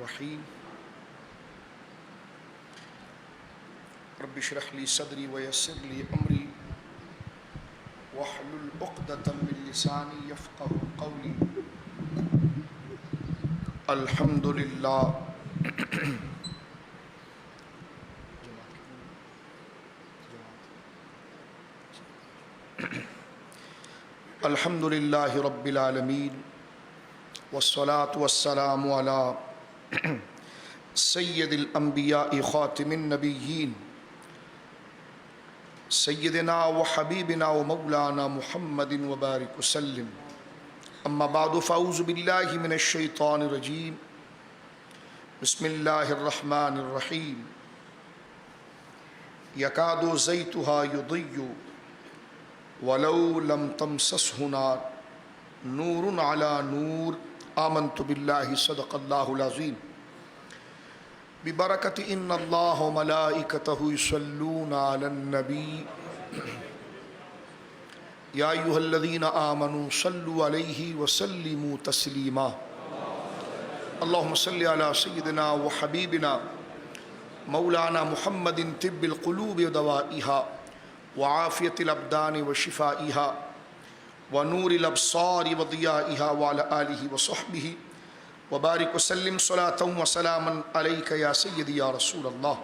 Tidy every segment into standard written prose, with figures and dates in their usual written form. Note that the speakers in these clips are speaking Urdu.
الرحیم رب اشرح لی صدری ویسر لی امری واحلل عقدۃ من لسانی یفقهوا قولی. الحمد للہ الحمد للہ رب العالمین والصلاة والسلام علی سید الانبیاء خاتم النبیین سیدنا و حبیبنا و مولانا محمد وبارک وسلم. اما بعد فاعوذ باللہ من الشیطان الرجیم. بسم اللہ الرحمن الرحیم. یکاد زیتها یضیء ولو لم تمسسه نار نور علی نور. آمنت باللہ صدق اللہ العظیم. ببرکت ان اللہ وملائکتہ یصلون علی النبی یا ایھا الذین آمنوا صلوا علیہ وسلموا تسلیما. اللہم صل علی سیدنا وحبیبنا مولانا محمد طب القلوب ودوائها وعافیت الابدان وشفائها ونور الابصار وضیائها وعلى آلہ وصحبہ وبارک وسلم صلاۃ وسلاما علیک یا سیدی یا رسول اللہ.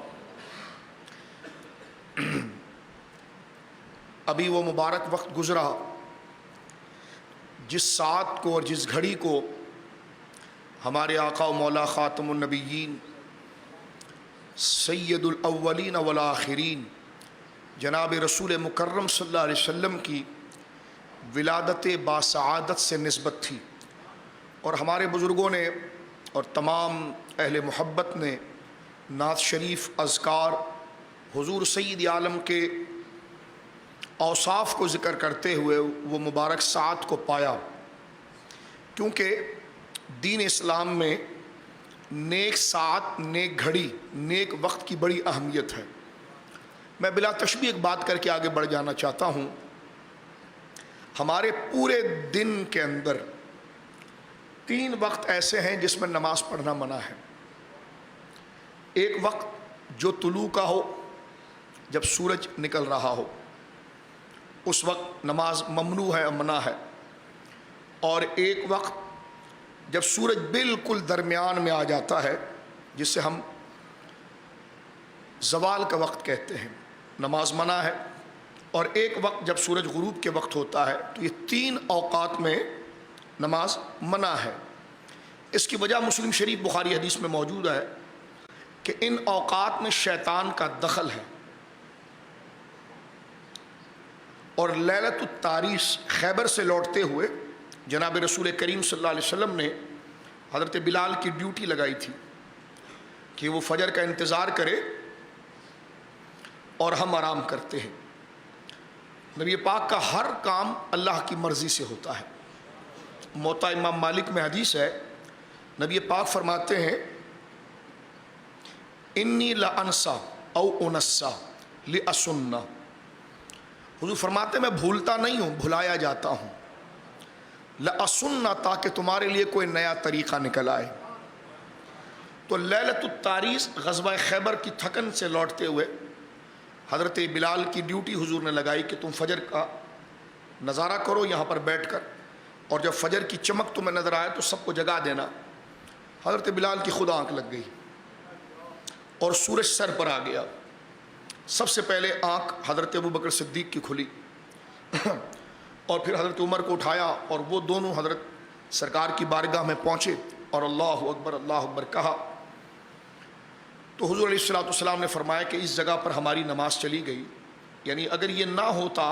ابھی وہ مبارک وقت گزرا جس ساعت کو اور جس گھڑی کو ہمارے آقا و مولا خاتم النبیین سید الاولین والآخرین جناب رسول مکرم صلی اللہ علیہ وسلم کی ولادت باسعادت سے نسبت تھی، اور ہمارے بزرگوں نے اور تمام اہل محبت نے نعت شریف، اذکار، حضور سید عالم کے اوصاف کو ذکر کرتے ہوئے وہ مبارک ساعت کو پایا، کیونکہ دین اسلام میں نیک ساعت، نیک گھڑی، نیک وقت کی بڑی اہمیت ہے. میں بلا تشبیہ ایک بات کر کے آگے بڑھ جانا چاہتا ہوں. ہمارے پورے دن کے اندر 3 وقت ایسے ہیں جس میں نماز پڑھنا منع ہے. ایک وقت جو طلوع کا ہو، جب سورج نکل رہا ہو، اس وقت نماز ممنوع ہے، منع ہے. اور ایک وقت جب سورج بالکل درمیان میں آ جاتا ہے، جس سے ہم زوال کا وقت کہتے ہیں، نماز منع ہے. اور ایک وقت جب سورج غروب کے وقت ہوتا ہے. تو یہ 3 اوقات میں نماز منع ہے. اس کی وجہ مسلم شریف بخاری حدیث میں موجود ہے کہ ان اوقات میں شیطان کا دخل ہے. اور لیلۃ التاریس خیبر سے لوٹتے ہوئے جناب رسول کریم صلی اللہ علیہ وسلم نے حضرت بلال کی ڈیوٹی لگائی تھی کہ وہ فجر کا انتظار کرے اور ہم آرام کرتے ہیں. نبی پاک کا ہر کام اللہ کی مرضی سے ہوتا ہے. موطا امام مالک میں حدیث ہے، نبی پاک فرماتے ہیں انی لانسا او انسا لاسنہ. حضور فرماتے ہیں میں بھولتا نہیں ہوں، بھلایا جاتا ہوں. لاسنہ، تاکہ تمہارے لیے کوئی نیا طریقہ نکل آئے. تو لیلۃ التاریس غزوہ خیبر کی تھکن سے لوٹتے ہوئے حضرت بلال کی ڈیوٹی حضور نے لگائی کہ تم فجر کا نظارہ کرو یہاں پر بیٹھ کر، اور جب فجر کی چمک تمہیں نظر آئے تو سب کو جگا دینا. حضرت بلال کی خود آنکھ لگ گئی اور سورج سر پر آ گیا. سب سے پہلے آنکھ حضرت ابوبکر صدیق کی کھلی اور پھر حضرت عمر کو اٹھایا، اور وہ دونوں حضرت سرکار کی بارگاہ میں پہنچے اور اللہ اکبر کہا. تو حضور علیہ السلام نے فرمایا کہ اس جگہ پر ہماری نماز چلی گئی. یعنی اگر یہ نہ ہوتا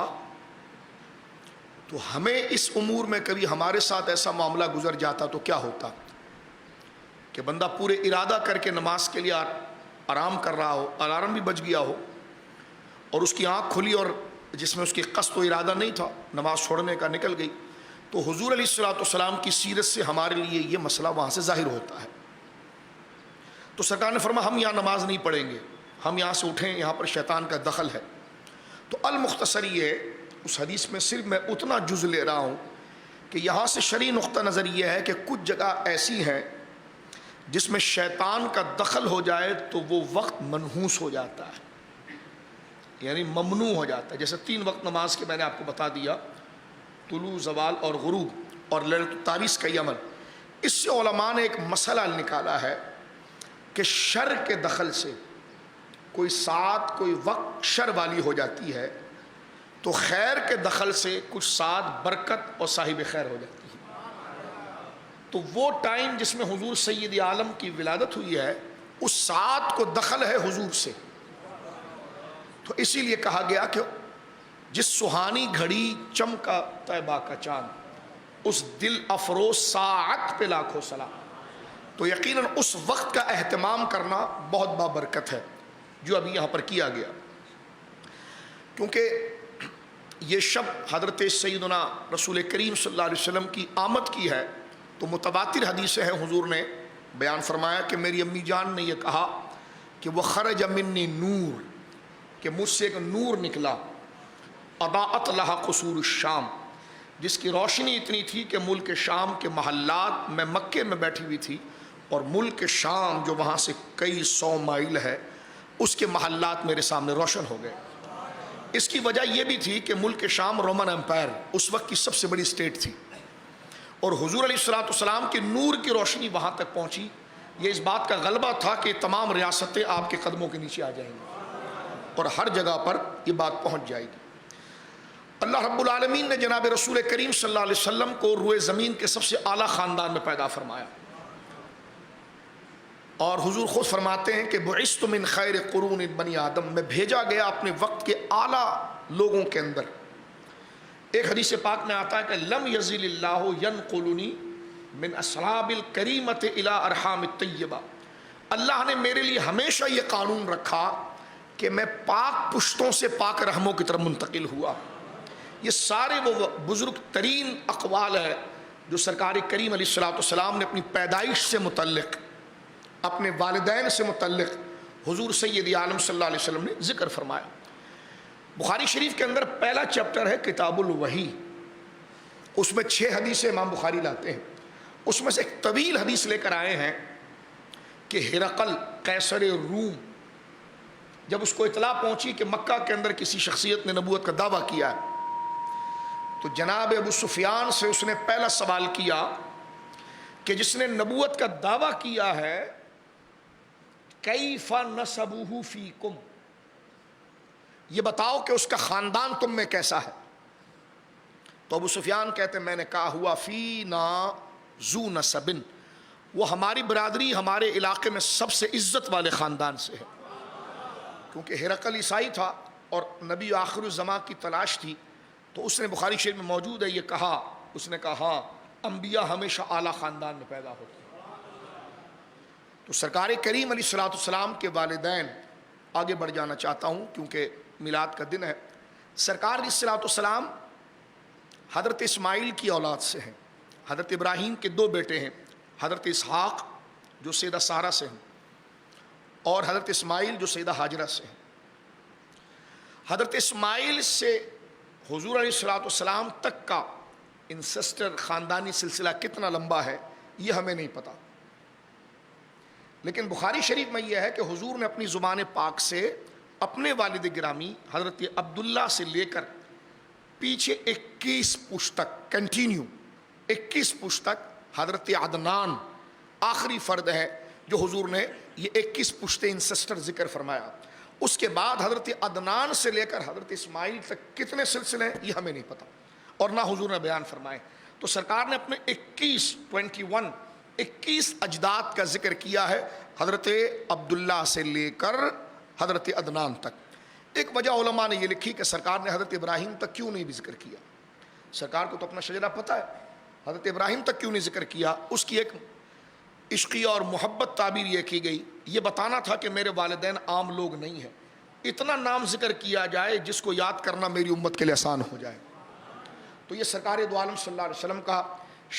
تو ہمیں اس امور میں کبھی ہمارے ساتھ ایسا معاملہ گزر جاتا تو کیا ہوتا کہ بندہ پورے ارادہ کر کے نماز کے لیے آرام کر رہا ہو، الارم بھی بج گیا ہو، اور اس کی آنکھ کھلی اور جس میں اس کی قصد و ارادہ نہیں تھا نماز چھوڑنے کا، نکل گئی. تو حضور علیہ السلام کی سیرت سے ہمارے لیے یہ مسئلہ وہاں سے ظاہر ہوتا ہے. تو سرکار نے فرمایا ہم یہاں نماز نہیں پڑھیں گے، ہم یہاں سے اٹھیں، یہاں پر شیطان کا دخل ہے. تو المختصر یہ اس حدیث میں صرف میں اتنا جز لے رہا ہوں کہ یہاں سے شرعی نقطہ نظر یہ ہے کہ کچھ جگہ ایسی ہیں جس میں شیطان کا دخل ہو جائے تو وہ وقت منحوس ہو جاتا ہے، یعنی ممنوع ہو جاتا ہے. جیسے 3 وقت نماز کے میں نے آپ کو بتا دیا، طلوع، زوال اور غروب، اور لیلۃ التعویض کا یہ عمل. اس سے علماء نے ایک مسئلہ نکالا ہے کہ شر کے دخل سے کوئی ساتھ کوئی وقت شر والی ہو جاتی ہے، تو خیر کے دخل سے کچھ ساتھ برکت اور صاحب خیر ہو جاتی ہے. تو وہ ٹائم جس میں حضور سید عالم کی ولادت ہوئی ہے، اس ساتھ کو دخل ہے حضور سے. تو اسی لیے کہا گیا کہ جس سہانی گھڑی چمکا طیبہ کا چاند، اس دل افروز ساعت پہ لاکھوں سلام. تو یقیناً اس وقت کا اہتمام کرنا بہت بابرکت ہے جو ابھی یہاں پر کیا گیا، کیونکہ یہ شب حضرت سیدنا رسول کریم صلی اللہ علیہ وسلم کی آمد کی ہے. تو متواتر حدیثیں ہیں، حضور نے بیان فرمایا کہ میری امی جان نے یہ کہا کہ وہ خرج منی نور، کہ مجھ سے ایک نور نکلا، اضاءت لہا قصور الشام، جس کی روشنی اتنی تھی کہ ملک شام کے محلات، میں مکے میں بیٹھی ہوئی تھی اور ملک شام جو وہاں سے کئی 100 مائل ہے، اس کے محلات میرے سامنے روشن ہو گئے. اس کی وجہ یہ بھی تھی کہ ملک شام رومن امپائر اس وقت کی سب سے بڑی اسٹیٹ تھی، اور حضور علیہ السلام کی نور کی روشنی وہاں تک پہنچی. یہ اس بات کا غلبہ تھا کہ تمام ریاستیں آپ کے قدموں کے نیچے آ جائیں گی اور ہر جگہ پر یہ بات پہنچ جائے گی. اللہ رب العالمین نے جناب رسول کریم صلی اللہ علیہ وسلم کو روئے زمین کے سب سے اعلیٰ خاندان میں پیدا فرمایا، اور حضور خود فرماتے ہیں کہ بعثت من خیر قرون بنی آدم، میں بھیجا گیا اپنے وقت کے اعلیٰ لوگوں کے اندر. ایک حدیث پاک میں آتا ہے کہ لم یزل اللہ ینقلنی من اصحاب الکریمۃ الی ارحام الطیبہ، اللہ نے میرے لیے ہمیشہ یہ قانون رکھا کہ میں پاک پشتوں سے پاک رحموں کی طرف منتقل ہوا. یہ سارے وہ بزرگ ترین اقوال ہے جو سرکار کریم علیہ السلام نے اپنی پیدائش سے متعلق، اپنے والدین سے متعلق حضور سید عالم صلی اللہ علیہ وسلم نے ذکر فرمایا. بخاری شریف کے اندر پہلا چیپٹر ہے کتاب الوحی، اس میں 6 حدیثیں امام بخاری لاتے ہیں. اس میں سے ایک طویل حدیث لے کر آئے ہیں کہ ہرقل قیصر روم، جب اس کو اطلاع پہنچی کہ مکہ کے اندر کسی شخصیت نے نبوت کا دعویٰ کیا ہے، تو جناب ابو سفیان سے اس نے پہلا سوال کیا کہ جس نے نبوت کا دعویٰ کیا ہے، کیف نسبہ فیکم، یہ بتاؤ کہ اس کا خاندان تم میں کیسا ہے. تو ابو سفیان کہتے ہیں میں نے کہا ہوا فینا ذو نسب، وہ ہماری برادری، ہمارے علاقے میں سب سے عزت والے خاندان سے ہے. کیونکہ ہرقل عیسائی تھا اور نبی آخر الزمان کی تلاش تھی، تو اس نے بخاری شریف میں موجود ہے یہ کہا، اس نے کہا ہاں انبیاء ہمیشہ اعلیٰ خاندان میں پیدا ہوتے ہیں. تو سرکار کریم علیہ السلام کے والدین، آگے بڑھ جانا چاہتا ہوں کیونکہ میلاد کا دن ہے. سرکار علیہ السلام حضرت اسماعیل کی اولاد سے ہیں. حضرت ابراہیم کے 2 بیٹے ہیں، حضرت اسحاق جو سیدہ سارہ سے ہیں، اور حضرت اسماعیل جو سیدہ ہاجرہ سے ہیں. حضرت اسماعیل سے حضور علیہ السلام تک کا انسسٹر خاندانی سلسلہ کتنا لمبا ہے یہ ہمیں نہیں پتا، لیکن بخاری شریف میں یہ ہے کہ حضور نے اپنی زبان پاک سے اپنے والد گرامی حضرت عبداللہ سے لے کر پیچھے 21 پشت تک کنٹینیو 21 پشت تک حضرت عدنان آخری فرد ہے جو حضور نے یہ 21 پشت انسسٹر ذکر فرمایا. اس کے بعد حضرت عدنان سے لے کر حضرت اسماعیل تک کتنے سلسلے ہیں یہ ہمیں نہیں پتا اور نہ حضور نے بیان فرمائے. تو سرکار نے اپنے 21 اجداد کا ذکر کیا ہے حضرت عبداللہ سے لے کر حضرت عدنان تک. ایک وجہ علماء نے یہ لکھی کہ سرکار نے حضرت ابراہیم تک کیوں نہیں بھی ذکر کیا. سرکار کو تو اپنا شجرہ پتہ ہے، حضرت ابراہیم تک کیوں نہیں ذکر کیا. اس کی ایک عشقیہ اور محبت تعبیر یہ کی گئی، یہ بتانا تھا کہ میرے والدین عام لوگ نہیں ہیں، اتنا نام ذکر کیا جائے جس کو یاد کرنا میری امت کے لیے آسان ہو جائے. تو یہ سرکار دو عالم صلی اللہ علیہ وسلم کا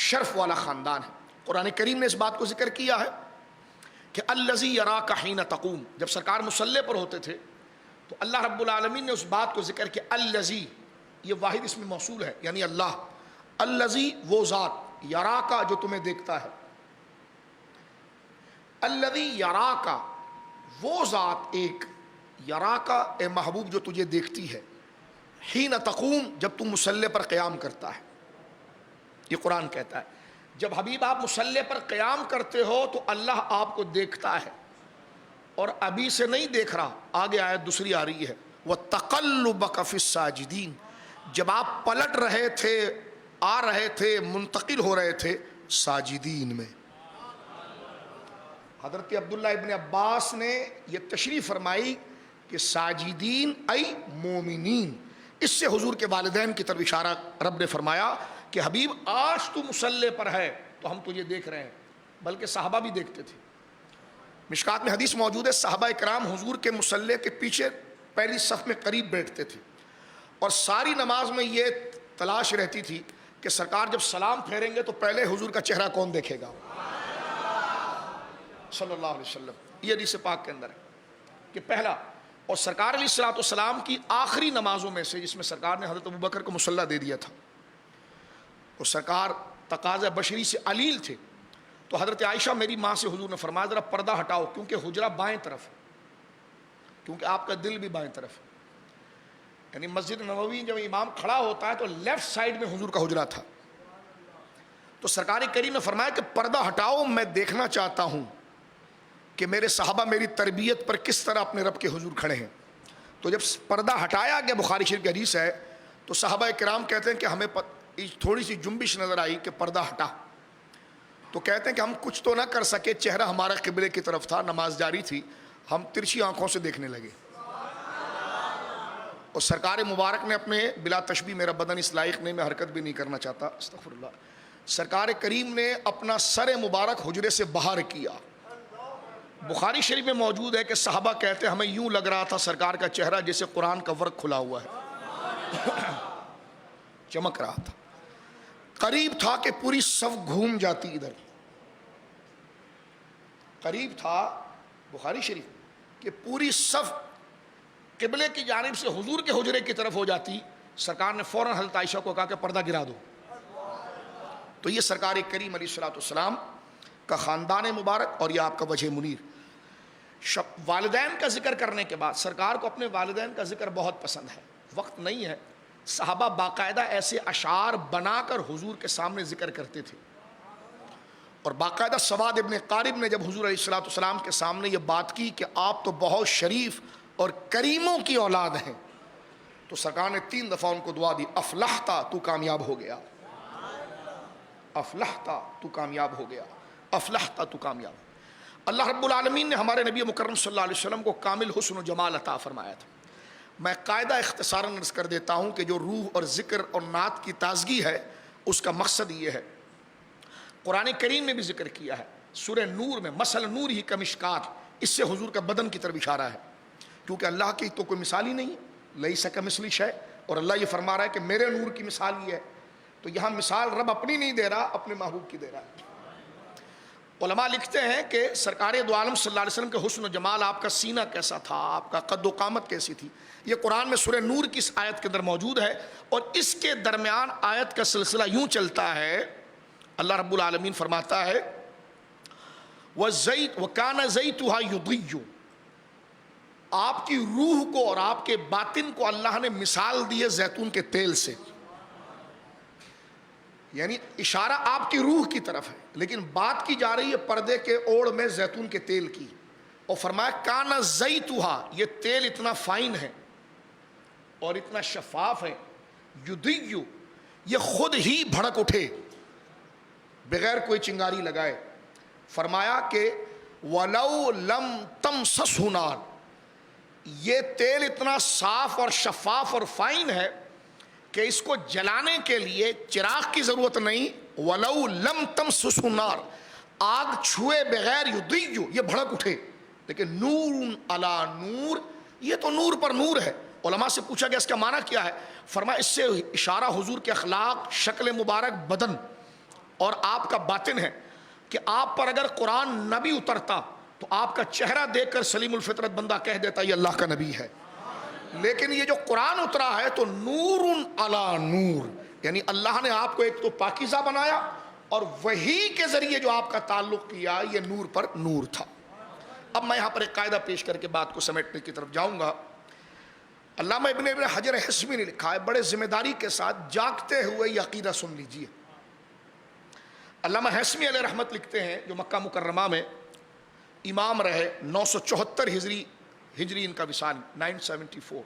شرف والا خاندان ہے. قرآن کریم نے اس بات کو ذکر کیا ہے کہ الذی یراک حین تقوم، جب سرکار مصلی پر ہوتے تھے تو اللہ رب العالمین نے اس بات کو ذکر کیا. الذی یہ واحد اسم موصول ہے یعنی اللہ، الذی وہ ذات، یراک جو تمہیں دیکھتا ہے. الذی یراکا، وہ ذات ایک، یراکا اے محبوب جو تجھے دیکھتی ہے، حین تقوم جب تم مصلی پر قیام کرتا ہے. یہ قرآن کہتا ہے جب حبیب آپ مصلی پر قیام کرتے ہو تو اللہ آپ کو دیکھتا ہے، اور ابھی سے نہیں دیکھ رہا. آگے آیت دوسری آ رہی ہے وَتَقَلُّبَكَ فِي السَّاجِدِينَ، جب آپ پلٹ رہے تھے، آ رہے تھے، منتقل ہو رہے تھے ساجدین میں. حضرت عبداللہ ابن عباس نے یہ تشریح فرمائی کہ ساجدین ای مومنین. اس سے حضور کے والدین کی طرف اشارہ رب نے فرمایا کہ حبیب آج تو مصلی پر ہے تو ہم تجھے دیکھ رہے ہیں، بلکہ صحابہ بھی دیکھتے تھے. مشکات میں حدیث موجود ہے صحابہ کرام حضور کے مصلی کے پیچھے پہلی صف میں قریب بیٹھتے تھے، اور ساری نماز میں یہ تلاش رہتی تھی کہ سرکار جب سلام پھیریں گے تو پہلے حضور کا چہرہ کون دیکھے گا صلی اللہ علیہ وسلم. یہ حدیث پاک کے اندر ہے کہ پہلا. اور سرکار علیہ الصلوۃ والسلام کی آخری نمازوں میں سے جس میں سرکار نے حضرت ابوبکر کو مصلی دے دیا تھا، اور سرکار تقاضۂ بشری سے علیل تھے، تو حضرت عائشہ میری ماں سے حضور نے فرمایا ذرا پردہ ہٹاؤ، کیونکہ حجرہ بائیں طرف ہے، کیونکہ آپ کا دل بھی بائیں طرف ہے. یعنی مسجد نبوی جب امام کھڑا ہوتا ہے تو لیفٹ سائڈ میں حضور کا حجرہ تھا. تو سرکار کریم نے فرمایا کہ پردہ ہٹاؤ، میں دیکھنا چاہتا ہوں کہ میرے صحابہ میری تربیت پر کس طرح اپنے رب کے حضور کھڑے ہیں. تو جب پردہ ہٹایا گیا، بخاری شریف کی حدیث ہے، تو صحابہ کرام کہتے ہیں کہ ہمیں تھوڑی سی جنبش نظر آئی کہ پردہ ہٹا. تو کہتے ہیں کہ ہم کچھ تو نہ کر سکے، چہرہ ہمارا قبلے کی طرف تھا، نماز جاری تھی، ہم ترچھی آنکھوں سے دیکھنے لگے. اور سرکار مبارک نے اپنے بلا تشبیہ میرا بدن اس لائق نہیں، میں حرکت بھی نہیں کرنا چاہتا، استغفر اللہ، سرکار کریم نے اپنا سر مبارک حجرے سے باہر کیا. بخاری شریف میں موجود ہے کہ صحابہ کہتے ہیں ہمیں یوں لگ رہا تھا سرکار کا چہرہ جیسے قرآن کا ورق کھلا ہوا ہے، چمک رہا تھا. قریب تھا کہ پوری صف گھوم جاتی ادھر، قریب تھا بخاری شریف کہ پوری صف قبلے کی جانب سے حضور کے حجرے کی طرف ہو جاتی. سرکار نے فوراً حضرت عائشہ کو کہا کہ پردہ گرا دو. تو یہ سرکار کریم علیہ الصلوۃ والسلام کا خاندان مبارک اور یہ آپ کا وجہ منیر. والدین کا ذکر کرنے کے بعد سرکار کو اپنے والدین کا ذکر بہت پسند ہے، وقت نہیں ہے. صحابہ باقاعدہ ایسے اشعار بنا کر حضور کے سامنے ذکر کرتے تھے، اور باقاعدہ سواد ابن قارب نے جب حضور علیہ الصلوۃ والسلام کے سامنے یہ بات کی کہ آپ تو بہت شریف اور کریموں کی اولاد ہیں، تو سرکار نے 3 دفعہ ان کو دعا دی، افلحتا تو کامیاب ہو گیا، افلحتا تو کامیاب ہو گیا، افلحتا تو کامیاب. اللہ رب العالمین نے ہمارے نبی مکرم صلی اللہ علیہ وسلم کو کامل حسن و جمال عطا فرمایا تھا. میں قاعدہ اختصاراً عرض کر دیتا ہوں کہ جو روح اور ذکر اور نعت کی تازگی ہے اس کا مقصد یہ ہے. قرآن کریم میں بھی ذکر کیا ہے سورہ نور میں، مثل نور ہی کا مشکات، اس سے حضور کا بدن کی طرف اشارہ ہے، کیونکہ اللہ کی تو کوئی مثال ہی نہیں ہے، لیس کمثلہ شیء، اور اللہ یہ فرما رہا ہے کہ میرے نور کی مثال یہ ہے. تو یہاں مثال رب اپنی نہیں دے رہا، اپنے محبوب کی دے رہا ہے. علماء لکھتے ہیں کہ سرکار دو عالم صلی اللہ علیہ وسلم کے حسن و جمال، آپ کا سینہ کیسا تھا، آپ کا قد و قامت کیسی تھی، یہ قرآن میں سورہ نور کی اس آیت کے اندر موجود ہے. اور اس کے درمیان آیت کا سلسلہ یوں چلتا ہے، اللہ رب العالمین فرماتا ہے وَكَانَ زَيْتُهَا يُضِيُّ، آپ کی روح کو اور آپ کے باطن کو اللہ نے مثال دی ہے زیتون کے تیل سے. یعنی اشارہ آپ کی روح کی طرف ہے، لیکن بات کی جا رہی ہے پردے کے اوڑ میں زیتون کے تیل کی. اور فرمایا کانا زیتوہا، یہ تیل اتنا فائن ہے اور اتنا شفاف ہے، یدیو، یہ خود ہی بھڑک اٹھے بغیر کوئی چنگاری لگائے. فرمایا کہ وَلَوْ لَمْ تَمْسَسْهُ نَارٌ، یہ تیل اتنا صاف اور شفاف اور فائن ہے کہ اس کو جلانے کے لیے چراغ کی ضرورت نہیں. وَلَوْ لَمْ تَمْسَسْهُ نَارٌ، آگ چھوئے بغیر یدیو، یہ بھڑک اٹھے. لیکن نور علی نور، یہ تو نور پر نور ہے. علماء سے پوچھا گیا اس کا معنی کیا ہے، فرمایا اس سے اشارہ حضور کے اخلاق، شکل مبارک، بدن اور آپ کا باطن ہے کہ آپ پر اگر قرآن نبی اترتا تو آپ کا چہرہ دیکھ کر سلیم الفطرت بندہ کہہ دیتا یہ اللہ کا نبی ہے. لیکن یہ جو قرآن اترا ہے تو نور علی نور، یعنی اللہ نے آپ کو ایک تو پاکیزہ بنایا اور وہی کے ذریعے جو آپ کا تعلق کیا یہ نور پر نور تھا. اب میں یہاں پر ایک قاعدہ پیش کر کے بات کو سمیٹنے کی طرف جاؤں گا. علامہ ابن حجر حسمی نے لکھا ہے, بڑے ذمہ داری کے ساتھ جاگتے ہوئے یہ عقیدہ سن لیجئے. علامہ حسمی علیہ رحمت لکھتے ہیں, جو مکہ مکرمہ میں امام رہے, 974 ہجری ان کا وصال, 974.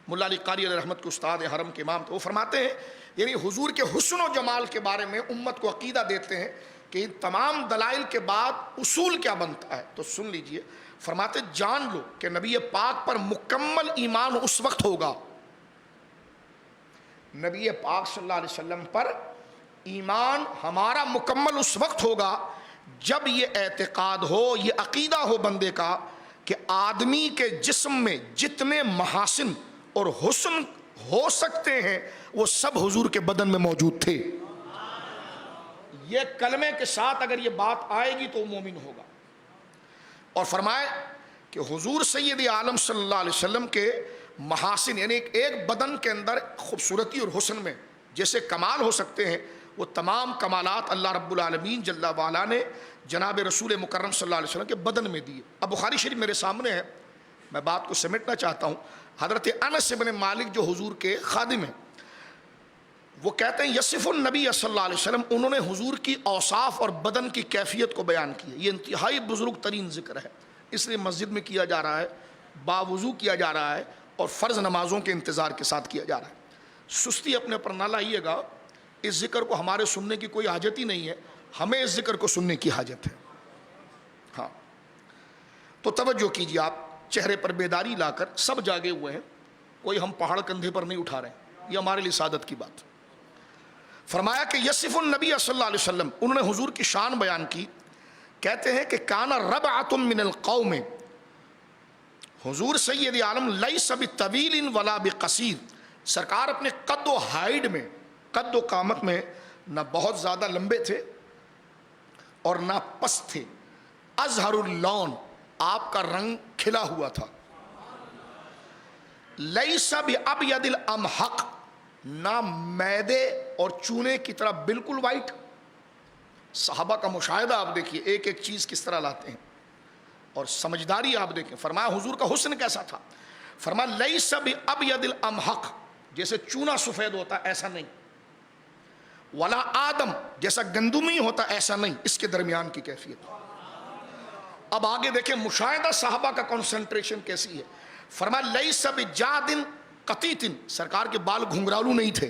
ملا علی قاری علیہ رحمت کے استاد حرم کے امام تھے. وہ فرماتے ہیں یعنی حضور کے حسن و جمال کے بارے میں امت کو عقیدہ دیتے ہیں کہ ان تمام دلائل کے بعد اصول کیا بنتا ہے, تو سن لیجئے. فرماتے جان لو کہ نبی پاک پر مکمل ایمان اس وقت ہوگا, نبی پاک صلی اللہ علیہ وسلم پر ایمان ہمارا مکمل اس وقت ہوگا جب یہ اعتقاد ہو, یہ عقیدہ ہو بندے کا کہ آدمی کے جسم میں جتنے محاسن اور حسن ہو سکتے ہیں وہ سب حضور کے بدن میں موجود تھے. یہ کلمے کے ساتھ اگر یہ بات آئے گی تو وہ مومن ہوگا. اور فرمائے کہ حضور سید عالم صلی اللہ علیہ وسلم کے محاسن یعنی ایک بدن کے اندر خوبصورتی اور حسن میں جیسے کمال ہو سکتے ہیں, وہ تمام کمالات اللہ رب العالمین جل وعلا نے جناب رسول مکرم صلی اللہ علیہ وسلم کے بدن میں دیے. اب بخاری شریف میرے سامنے ہے, میں بات کو سمیٹنا چاہتا ہوں. حضرت انس بن مالک جو حضور کے خادم ہیں, وہ کہتے ہیں یصف النبی صلی اللہ علیہ وسلم, انہوں نے حضور کی اوصاف اور بدن کی کیفیت کو بیان کیا. یہ انتہائی بزرگ ترین ذکر ہے, اس لیے مسجد میں کیا جا رہا ہے, باوضو کیا جا رہا ہے, اور فرض نمازوں کے انتظار کے ساتھ کیا جا رہا ہے. سستی اپنے پر نہ لائیے گا, اس ذکر کو ہمارے سننے کی کوئی حاجت ہی نہیں ہے, ہمیں اس ذکر کو سننے کی حاجت ہے. ہاں تو توجہ کیجیے, آپ چہرے پر بیداری لا کر, سب جاگے ہوئے ہیں, کوئی ہم پہاڑ کندھے پر نہیں اٹھا رہے ہیں, یہ ہمارے لیے سعادت کی بات. فرمایا کہ یصف النبی صلی اللہ علیہ وسلم, انہوں نے حضور کی شان بیان کی. کہتے ہیں کہ کانا ربعۃ من القوم, حضور سید عالم لیس بطویل ولا بقصیر, سرکار اپنے قد و ہائٹ میں, قد و قامت میں نہ بہت زیادہ لمبے تھے اور نہ پست تھے. ازہر اللون, آپ کا رنگ کھلا ہوا تھا. لیس بابید الامحق, نہ میدے اور چونے کی طرح بالکل وائٹ. صحابہ کا مشاہدہ آپ دیکھیے, ایک ایک چیز کس طرح لاتے ہیں, اور سمجھداری آپ دیکھیں. فرمایا حضور کا حسن کیسا تھا, فرمایا لیس بابید الامحق, جیسے چونا سفید ہوتا ایسا نہیں, ولا آدم, جیسا گندمی ہوتا ایسا نہیں, اس کے درمیان کی کیفیت. اب آگے دیکھیں مشاہدہ صحابہ کا کنسنٹریشن کیسی ہے. فرمایا لیس بجاد قطیط, سرکار کے بال گھنگرالو نہیں تھے.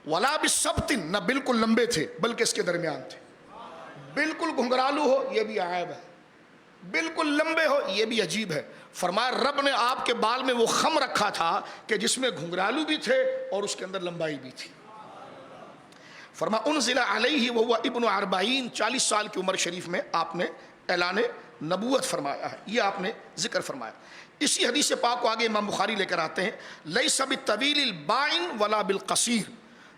ولا بسبط, نہ بالکل لمبے تھے بلکہ اس کے درمیان تھے. بالکل گھنگرالو ہو یہ بھی عیب ہے, بالکل لمبے ہو یہ بھی عجیب ہے. فرمایا رب نے آپ کے بال میں وہ خم رکھا تھا کہ جس میں گھنگرالو بھی تھے اور اس کے اندر لمبائی بھی تھی. فرمایا انزل علیہ وہو ابن 40, 40 سال کی عمر شریف میں آپ نے اعلان نبوت فرمایا ہے, یہ آپ نے ذکر فرمایا. اسی حدیث پاک کو آگے امام بخاری لے کر آتے ہیں. لیس بالطویل البائن ولا بالقصیر,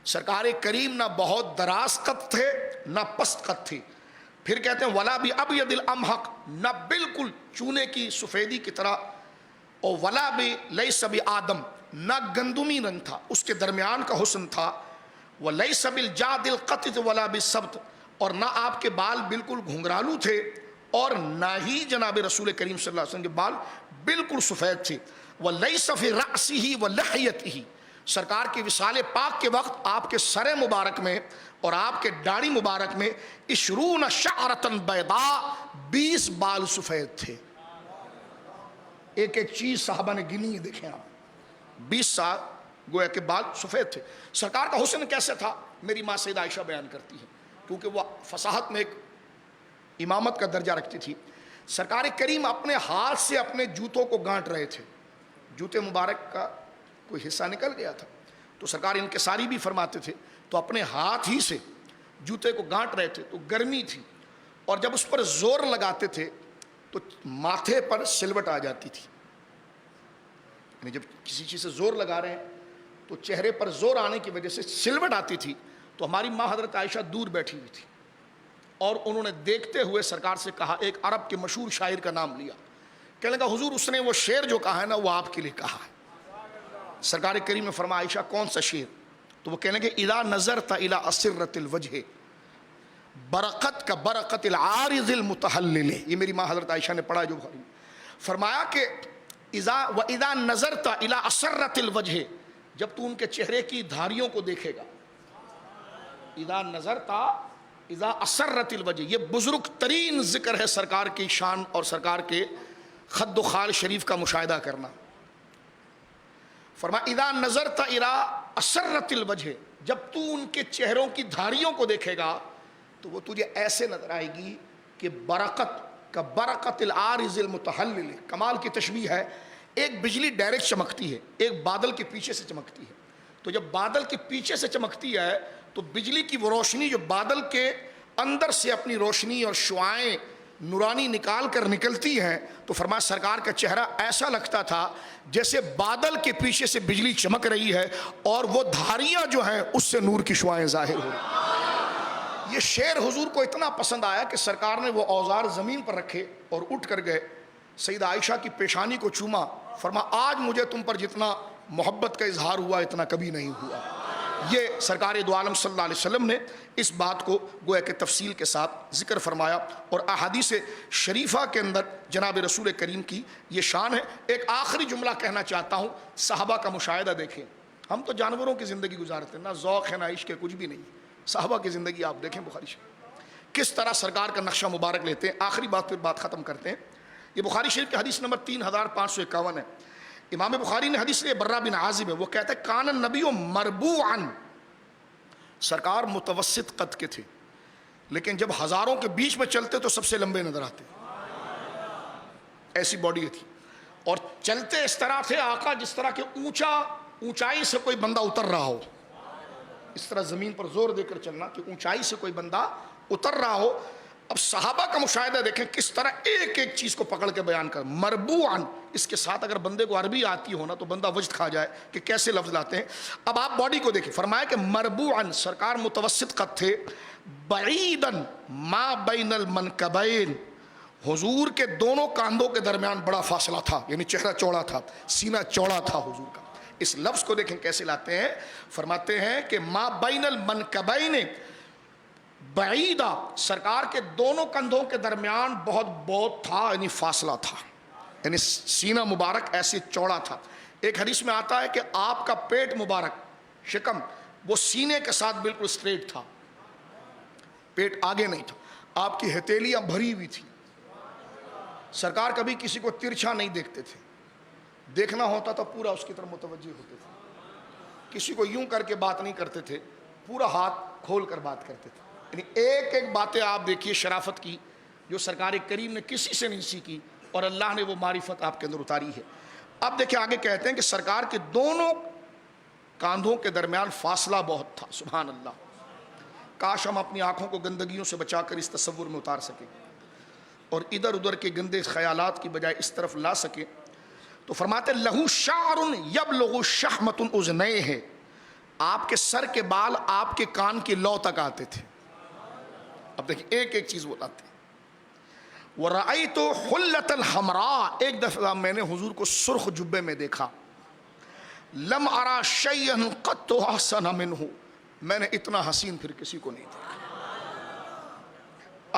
سرکار کریم نہ بہت دراز قد تھے نہ پست قد تھے. پھر کہتے ہیں ولا بابید الامحق, نہ بالکل چونے کی سفیدی کی طرح, اور ولا لیس بآدم, نہ گندمی رنگ تھا, اس کے درمیان کا حسن تھا. ولیس بالجاد القطط ولا بالسبط, اور نہ آپ کے بال بالکل گھنگرالو تھے اور نہ ہی جناب رسول کریم صلی اللہ علیہ وسلم کے بال بالکل سفید تھے. ولیس فی رأسہ ولحیتہ, سرکار کی وصال پاک کے وقت آپ کے سر مبارک میں اور آپ کے داڑھی مبارک میں 20 شعرۃ بیضاء, 20 بال سفید تھے. ایک ایک چیز صحابہ نے گنی ہے, دیکھیں آپ, 20 سال گویا کہ بال سفید تھے. سرکار کا حسن کیسے تھا, میری ماں سیدہ عائشہ بیان کرتی ہے, کیونکہ وہ فصاحت میں ایک امامت کا درجہ رکھتی تھی. سرکار کریم اپنے ہاتھ سے اپنے جوتوں کو گانٹ رہے تھے, جوتے مبارک کا کوئی حصہ نکل گیا تھا, تو سرکار انکساری بھی فرماتے تھے, تو اپنے ہاتھ ہی سے جوتے کو گانٹ رہے تھے. تو گرمی تھی, اور جب اس پر زور لگاتے تھے تو ماتھے پر سلوٹ آ جاتی تھی. یعنی جب کسی چیز سے زور لگا رہے ہیں تو چہرے پر زور آنے کی وجہ سے سلوٹ آتی تھی. تو ہماری ماں حضرت عائشہ دور بیٹھی ہوئی تھی, اور انہوں نے دیکھتے ہوئے سرکار سے کہا, ایک عرب کے مشہور شاعر کا نام لیا, کہنے لگا حضور اس نے وہ شعر جو کہا ہے نا وہ آپ کے لیے کہا ہے. سرکار کریم نے فرمایا عائشہ کون سا شعر, تو وہ کہنے لگے اذا نظرت الی اسرۃ الوجہ, برکت کا برکت العارض المتحلل، یہ میری ماں حضرت عائشہ نے پڑھا جو بخاری میں، فرمایا کہ اذا نظرت الی اسرۃ الوجہ، جب تو ان کے چہرے کی دھاریوں کو دیکھے گا، اذا نظرت اذا اسرۃ الوجہ، یہ بزرگ ترین ذکر ہے سرکار کی شان اور سرکار کے خد و خال شریف کا مشاہدہ کرنا۔ فرمایا اذا نظرت الی اسرۃ الوجہ، جب تو ان کے چہروں کی دھاریوں کو دیکھے گا تو وہ تجھے ایسے نظر آئے گی کہ برکت کا برکت العارض المتحلل، کمال کی تشبیہ ہے، ایک بجلی ڈائریکٹ چمکتی ہے، ایک بادل کے پیچھے سے چمکتی ہے، تو جب بادل کے پیچھے سے چمکتی ہے تو بجلی کی وہ روشنی جو بادل کے اندر سے اپنی روشنی اور شعاعیں نورانی نکال کر نکلتی ہیں، تو فرمایا سرکار کا چہرہ ایسا لگتا تھا جیسے بادل کے پیچھے سے بجلی چمک رہی ہے اور وہ دھاریاں جو ہیں اس سے نور کی شعاعیں ظاہر ہو رہی ہیں۔ یہ شعر حضور کو اتنا پسند آیا کہ سرکار نے وہ اوزار زمین پر رکھے اور اٹھ کر گئے، سیدہ عائشہ کی پیشانی کو چوما، فرمایا آج مجھے تم پر جتنا محبت کا اظہار ہوا اتنا کبھی نہیں ہوا۔ یہ سرکار دو عالم صلی اللہ علیہ وسلم نے اس بات کو گویا کہ تفصیل کے ساتھ ذکر فرمایا، اور احادیث شریفہ کے اندر جناب رسول کریم کی یہ شان ہے۔ ایک آخری جملہ کہنا چاہتا ہوں، صحابہ کا مشاہدہ دیکھیں، ہم تو جانوروں کی زندگی گزارتے ہیں، نہ ذوق ہے نہ عشق ہے، کچھ بھی نہیں۔ صحابہ کی زندگی آپ دیکھیں بخاری شریف، کس طرح سرکار کا نقشہ مبارک لیتے ہیں۔ آخری بات پھر بات ختم کرتے ہیں، یہ بخاری شریف کی حدیث نمبر 3551 ہے۔ امام بخاری نے حدیث برہ بن عازب ہے، وہ کہتا ہے کان النبی مربوعا، سرکار متوسط قد کے تھے لیکن جب ہزاروں کے بیچ میں چلتے تو سب سے لمبے نظر آتے، ایسی باڈی تھی، اور چلتے اس طرح تھے آقا جس طرح کہ اونچائی سے کوئی بندہ اتر رہا ہو، اس طرح زمین پر زور دے کر چلنا کہ اونچائی سے کوئی بندہ اتر رہا ہو۔ اب صحابہ کا مشاہدہ دیکھیں کس طرح ایک ایک چیز کو پکڑ کے بیان کر، مربوعاً، اس کے ساتھ اگر بندے کو عربی آتی ہو نا تو بندہ وجد کھا جائے کہ کیسے لفظ لاتے ہیں۔ اب آپ باڈی کو دیکھیں، فرمایا کہ مربوعاً، سرکار متوسط قد تھے، بعیداً ما بین المنکبین، حضور کے دونوں کاندھوں کے درمیان بڑا فاصلہ تھا، یعنی چہرہ چوڑا تھا، سینہ چوڑا تھا حضور کا۔ اس لفظ کو دیکھیں کیسے لاتے ہیں، فرماتے ہیں کہ ما بین المنکبین بعیدہ، سرکار کے دونوں کندھوں کے درمیان بہت بہت تھا، یعنی فاصلہ تھا، یعنی سینہ مبارک ایسے چوڑا تھا۔ ایک حدیث میں آتا ہے کہ آپ کا پیٹ مبارک شکم وہ سینے کے ساتھ بالکل سٹریٹ تھا، پیٹ آگے نہیں تھا، آپ کی ہتھیلیاں بھری ہوئی تھی، سرکار کبھی کسی کو ترچھا نہیں دیکھتے تھے، دیکھنا ہوتا تو پورا اس کی طرف متوجہ ہوتے تھے، کسی کو یوں کر کے بات نہیں کرتے تھے، پورا ہاتھ کھول کر بات کرتے تھے، یعنی ایک ایک باتیں آپ دیکھیے شرافت کی جو سرکار کریم نے کسی سے نہیں سیکھی اور اللہ نے وہ معرفت آپ کے اندر اتاری ہے۔ اب دیکھیں آگے کہتے ہیں کہ سرکار کے دونوں کاندھوں کے درمیان فاصلہ بہت تھا، سبحان اللہ، کاش ہم اپنی آنکھوں کو گندگیوں سے بچا کر اس تصور میں اتار سکیں اور ادھر ادھر کے گندے خیالات کی بجائے اس طرف لا سکیں۔ تو فرماتے لہو شعر یبلغ شحمۃ اذنیہ، آپ کے سر کے بال آپ کے کان کی لو تک آتے تھے۔ اب دیکھیں ایک ایک چیز بتاتے ہیں۔ وَرَأَيْتُ حُلَّةَ الْحَمْرَاء، ایک دفعہ میں نے حضور کو سرخ جبے میں دیکھا، لم ارى شيئا قط احسن منه، میں نے اتنا حسین پھر کسی کو نہیں دیکھا۔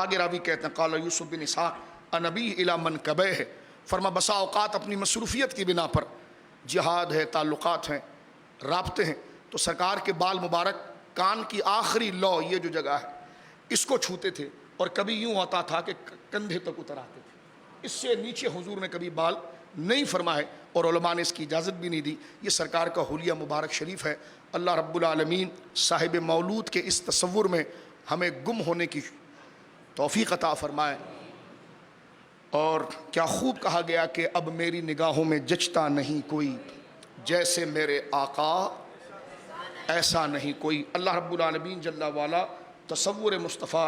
آگے راوی کہتے ہیں قال یوسف بن اسحاق انبی الی منکبیہ، فرما بسا اوقات اپنی مصروفیت کی بنا پر، جہاد ہے، تعلقات ہیں، رابطے ہیں، تو سرکار کے بال مبارک کان کی آخری لو، یہ جو جگہ ہے، اس کو چھوتے تھے، اور کبھی یوں ہوتا تھا کہ کندھے تک اتر آتے تھے، اس سے نیچے حضور نے کبھی بال نہیں فرمائے، اور علماء نے اس کی اجازت بھی نہیں دی۔ یہ سرکار کا حلیہ مبارک شریف ہے۔ اللہ رب العالمین صاحب مولود کے اس تصور میں ہمیں گم ہونے کی توفیق عطا فرمائے۔ اور کیا خوب کہا گیا کہ اب میری نگاہوں میں جچتا نہیں کوئی، جیسے میرے آقا ایسا نہیں کوئی۔ اللہ رب العالمین جل وعلا تصور مصطفیٰ